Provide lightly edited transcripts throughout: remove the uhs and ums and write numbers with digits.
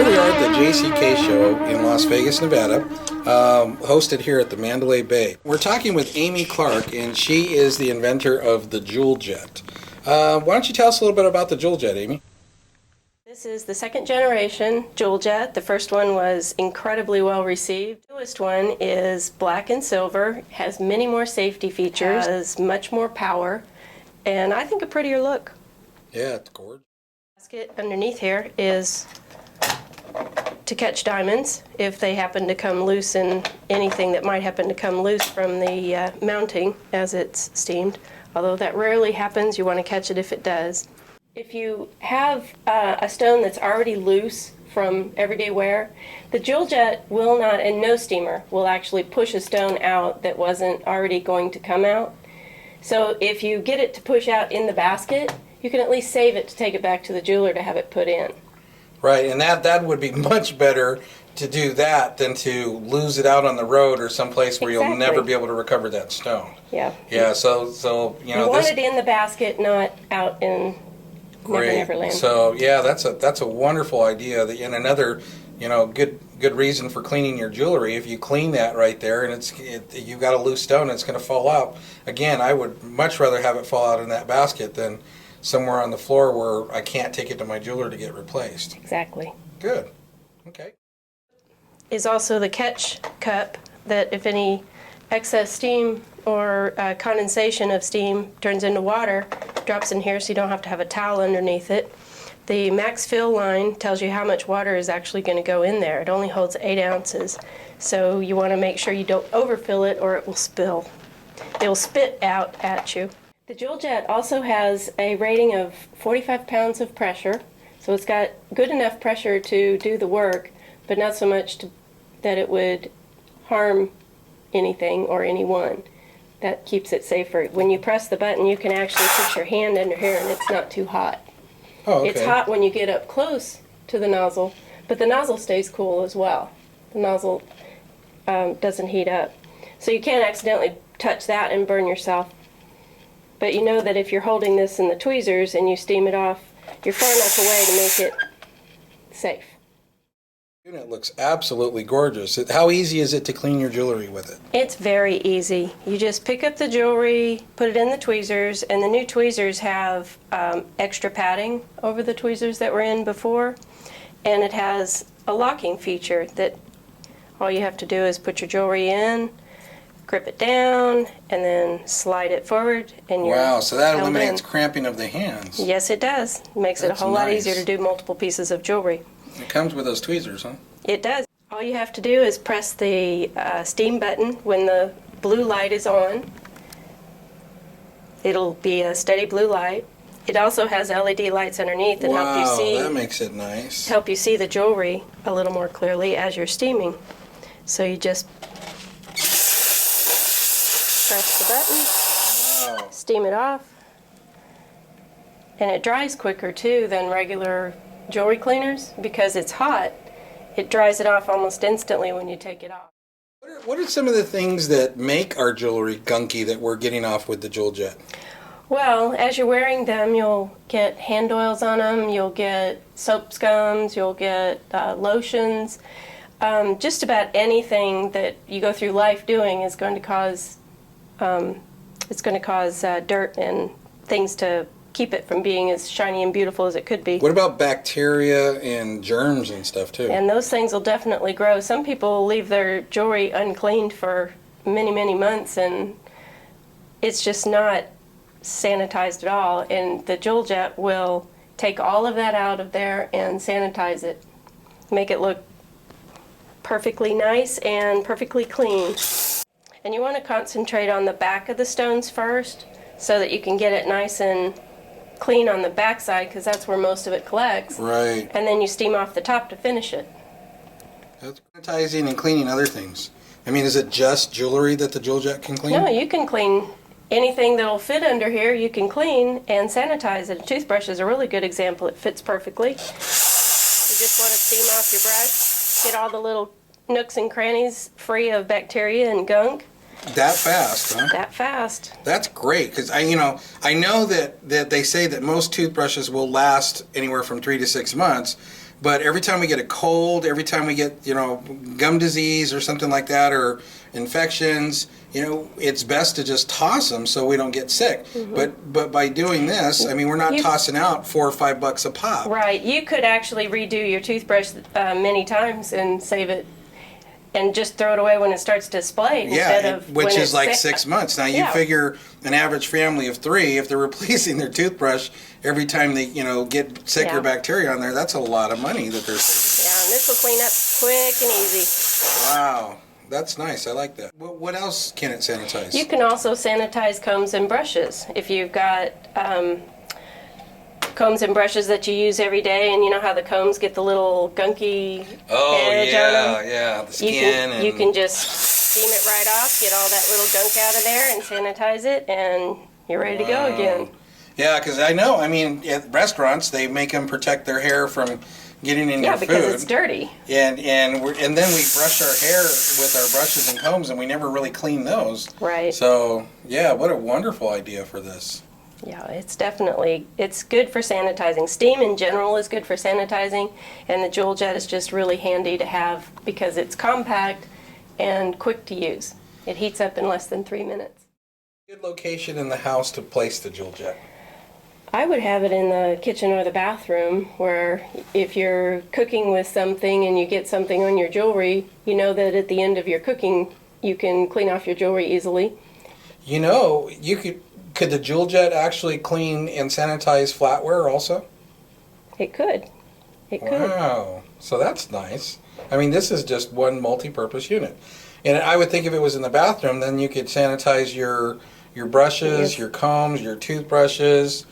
we are at the JCK show in Las Vegas, Nevada, hosted here at the Mandalay Bay. We're talking with Amy Clark, and she is the inventor of the Joule Jet. Why don't you tell us a little bit about the Joule Jet, Amy? This is the second generation Joule Jet. The first one was incredibly well received. The newest one is black and silver, has many more safety features, has much more power, and I think a prettier look. Yeah, it's gorgeous. The basket underneath here is to catch diamonds if they happen to come loose in anything that might happen to come loose from the mounting as it's steamed. Although that rarely happens, you want to catch it if it does. If you have a stone that's already loose from everyday wear, the Joule Jet will not, and no steamer, will actually push a stone out that wasn't already going to come out. So if you get it to push out in the basket, you can at least save it to take it back to the jeweler to have it put in. Right, and that would be much better to do that than to lose it out on the road or someplace where you'll never be able to recover that stone. Yeah. Yeah, so you know, you want it in the basket, not out in Never Land. So yeah, that's a wonderful idea. And another, good reason for cleaning your jewelry. If you clean that right there, and you've got a loose stone, and it's going to fall out. Again, I would much rather have it fall out in that basket than somewhere on the floor where I can't take it to my jeweler to get replaced. Exactly. Good. Okay. Is also the catch cup that if any excess steam or condensation of steam turns into water, drops in here so you don't have to have a towel underneath it. The max fill line tells you how much water is actually going to go in there. It only holds 8 ounces, so you want to make sure you don't overfill it or it will spill. It will spit out at you. The Joule Jet also has a rating of 45 pounds of pressure, so it's got good enough pressure to do the work, but not so much that it would harm anything or anyone. That keeps it safer. When you press the button, you can actually put your hand under here and it's not too hot. Oh, okay. It's hot when you get up close to the nozzle, but the nozzle stays cool as well. The nozzle doesn't heat up. So you can't accidentally touch that and burn yourself. But you know that if you're holding this in the tweezers and you steam it off, you're far enough away to make it safe. The unit looks absolutely gorgeous. How easy is it to clean your jewelry with it? It's very easy. You just pick up the jewelry, put it in the tweezers, and the new tweezers have extra padding over the tweezers that were in before, and it has a locking feature that all you have to do is put your jewelry in, grip it down, and then slide it forward, and you're Wow, so that held eliminates in. cramping of the hands. Yes, it does. It makes it a whole lot easier to do multiple pieces of jewelry. It comes with those tweezers, huh? It does. All you have to do is press the steam button when the blue light is on. It'll be a steady blue light. It also has LED lights underneath that help you see. Wow, that makes it nice. Help you see the jewelry a little more clearly as you're steaming. So you just press the button, steam it off, and it dries quicker too than regular jewelry cleaners because it's hot. It dries it off almost instantly when you take it off. What are some of the things that make our jewelry gunky that we're getting off with the Joule Jet? Well, as you're wearing them, you'll get hand oils on them, you'll get soap scums, you'll get lotions. Just about anything that you go through life doing is going to cause dirt and things to keep it from being as shiny and beautiful as it could be. What about bacteria and germs and stuff too? And those things will definitely grow. Some people leave their jewelry uncleaned for many, many months, and it's just not sanitized at all. And the Joule Jet will take all of that out of there and sanitize it, make it look perfectly nice and perfectly clean. And you want to concentrate on the back of the stones first so that you can get it nice and clean on the back side, because that's where most of it collects. Right. And then you steam off the top to finish it. That's sanitizing and cleaning other things. I mean, is it just jewelry that the Joule Jet can clean? No, you can clean anything that'll fit under here. You can clean and sanitize it. A toothbrush is a really good example. It fits perfectly. You just want to steam off your brush, get all the little nooks and crannies free of bacteria and gunk. That fast, huh? That fast. That's great, because I know that they say that most toothbrushes will last anywhere from 3 to 6 months, But every time we get a cold, every time we get, gum disease or something like that, or infections, it's best to just toss them so we don't get sick. But by doing this, I mean, we're not tossing out $4 or $5 a pop. Right. You could actually redo your toothbrush many times and save it and just throw it away when it starts to splay instead of which when is it's like 6 months. Now you figure an average family of 3, if they're replacing their toothbrush every time they, get sick or bacteria on there, that's a lot of money that they're saving. Yeah, and this will clean up quick and easy. Wow. That's nice. I like that. What else can it sanitize? You can also sanitize combs and brushes. If you've got combs and brushes that you use every day, and you know how the combs get the little gunky edge on them? Yeah, the skin. You can just steam it right off, get all that little gunk out of there, and sanitize it, and you're ready to go again. Yeah, because I know, at restaurants, they make them protect their hair from getting in your food. Yeah, because it's dirty. And then we brush our hair with our brushes and combs, and we never really clean those. Right. So, yeah, what a wonderful idea for this. Yeah, it's good for sanitizing. Steam in general is good for sanitizing, and the Joule Jet is just really handy to have because it's compact and quick to use. It heats up in less than 3 minutes. Good location in the house to place the Joule Jet. I would have it in the kitchen or the bathroom, where if you're cooking with something and you get something on your jewelry, you know that at the end of your cooking you can clean off your jewelry easily. Could the Joule Jet actually clean and sanitize flatware also? It could. Wow. So that's nice. This is just one multi-purpose unit. And I would think if it was in the bathroom, then you could sanitize your brushes, your combs, your toothbrushes,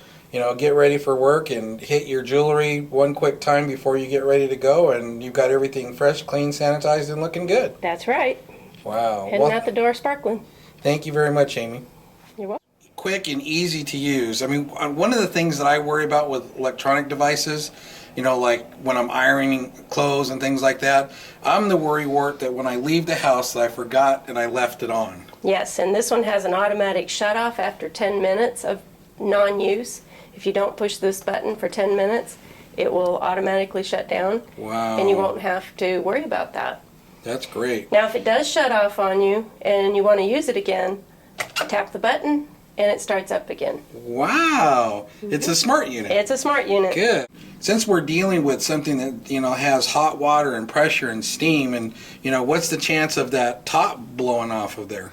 get ready for work and hit your jewelry one quick time before you get ready to go, and you've got everything fresh, clean, sanitized, and looking good. That's right. Wow. Heading out the door sparkling. Thank you very much, Amy. You're welcome. Quick and easy to use. One of the things that I worry about with electronic devices, like when I'm ironing clothes and things like that, I'm the worrywart that when I leave the house that I forgot and I left it on. Yes, and this one has an automatic shut-off after 10 minutes of non-use. If you don't push this button for 10 minutes, it will automatically shut down. Wow. And you won't have to worry about that. That's great. Now, if it does shut off on you and you want to use it again, tap the button and it starts up again. Wow. Mm-hmm. It's a smart unit. It's a smart unit. Good. Since we're dealing with something that, has hot water and pressure and steam, and, what's the chance of that top blowing off of there?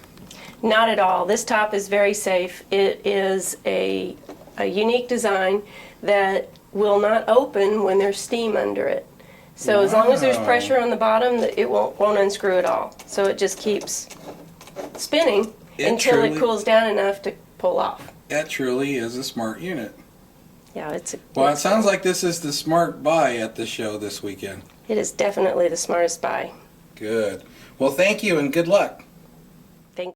Not at all. This top is very safe. It is a unique design that will not open when there's steam under it. So as long as there's pressure on the bottom, it won't unscrew at all. So it just keeps spinning until it cools down enough to pull off. That truly is a smart unit. Yeah, it sounds like this is the smart buy at the show this weekend. It is definitely the smartest buy. Good. Well, thank you and good luck.